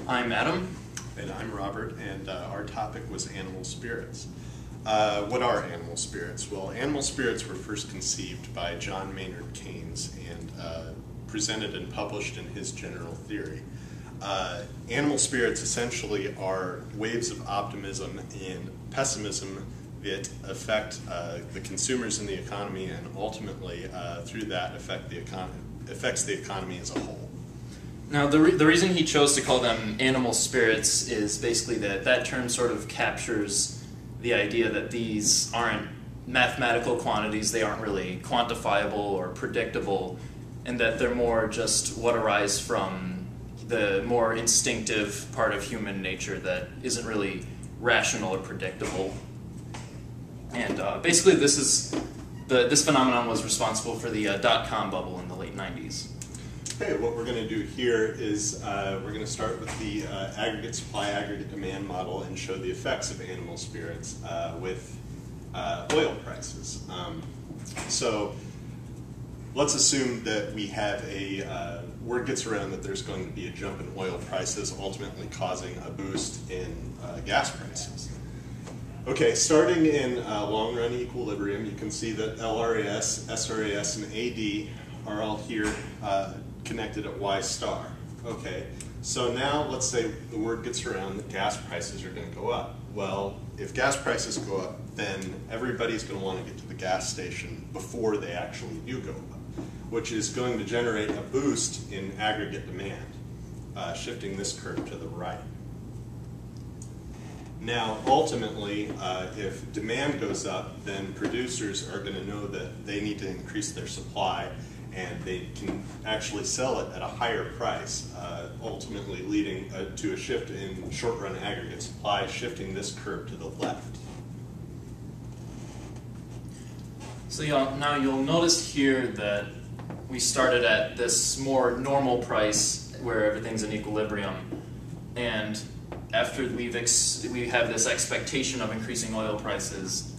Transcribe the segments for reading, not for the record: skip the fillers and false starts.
I'm Adam. And I'm Robert, and our topic was animal spirits. What are animal spirits? Well, animal spirits were first conceived by John Maynard Keynes and presented and published in his general theory. Animal spirits essentially are waves of optimism and pessimism that affect the consumers in the economy, and ultimately, through that, affects the economy as a whole. Now, the reason he chose to call them animal spirits is basically that term sort of captures the idea that these aren't mathematical quantities, they aren't really quantifiable or predictable, and that they're more just what arise from the more instinctive part of human nature that isn't really rational or predictable. And basically this phenomenon was responsible for the dot-com bubble in the late 90s. Okay, what we're going to do here is we're going to start with the aggregate supply, aggregate demand model and show the effects of animal spirits with oil prices. So let's assume that we have word gets around that there's going to be a jump in oil prices, ultimately causing a boost in gas prices. Okay, starting in long-run equilibrium, you can see that LRAS, SRAS, and AD are all here connected at Y star. Okay, so now let's say the word gets around that gas prices are going to go up. Well, if gas prices go up, then everybody's going to want to get to the gas station before they actually do go up, which is going to generate a boost in aggregate demand, shifting this curve to the right. Now, ultimately, if demand goes up, then producers are going to know that they need to increase their supply, and they can actually sell it at a higher price, ultimately leading to a shift in short-run aggregate supply, shifting this curve to the left. So now you'll notice here that we started at this more normal price where everything's in equilibrium, and after we have this expectation of increasing oil prices,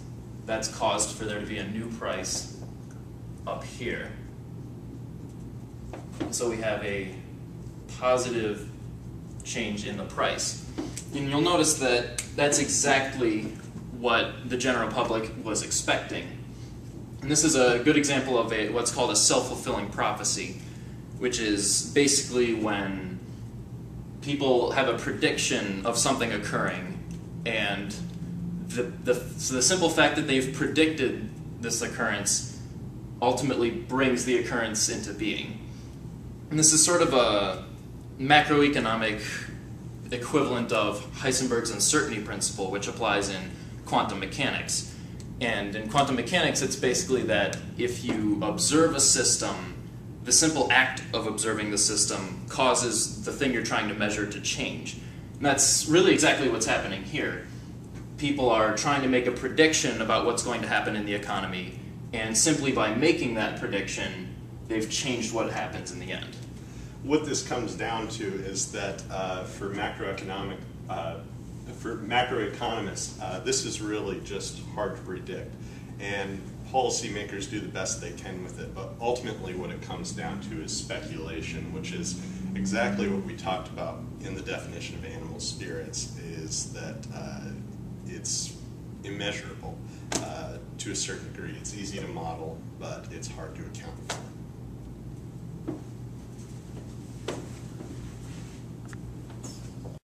that's caused for there to be a new price up here. And so we have a positive change in the price. And you'll notice that that's exactly what the general public was expecting. And this is a good example of what's called a self-fulfilling prophecy, which is basically when people have a prediction of something occurring, and the simple fact that they've predicted this occurrence ultimately brings the occurrence into being. And this is sort of a macroeconomic equivalent of Heisenberg's uncertainty principle, which applies in quantum mechanics. And in quantum mechanics, it's basically that if you observe a system, the simple act of observing the system causes the thing you're trying to measure to change. And that's really exactly what's happening here. People are trying to make a prediction about what's going to happen in the economy, and simply by making that prediction, they've changed what happens in the end. What this comes down to is that for macroeconomists, this is really just hard to predict. And policymakers do the best they can with it, but ultimately what it comes down to is speculation, which is exactly what we talked about in the definition of animal spirits, is that it's immeasurable to a certain degree. It's easy to model, but it's hard to account for.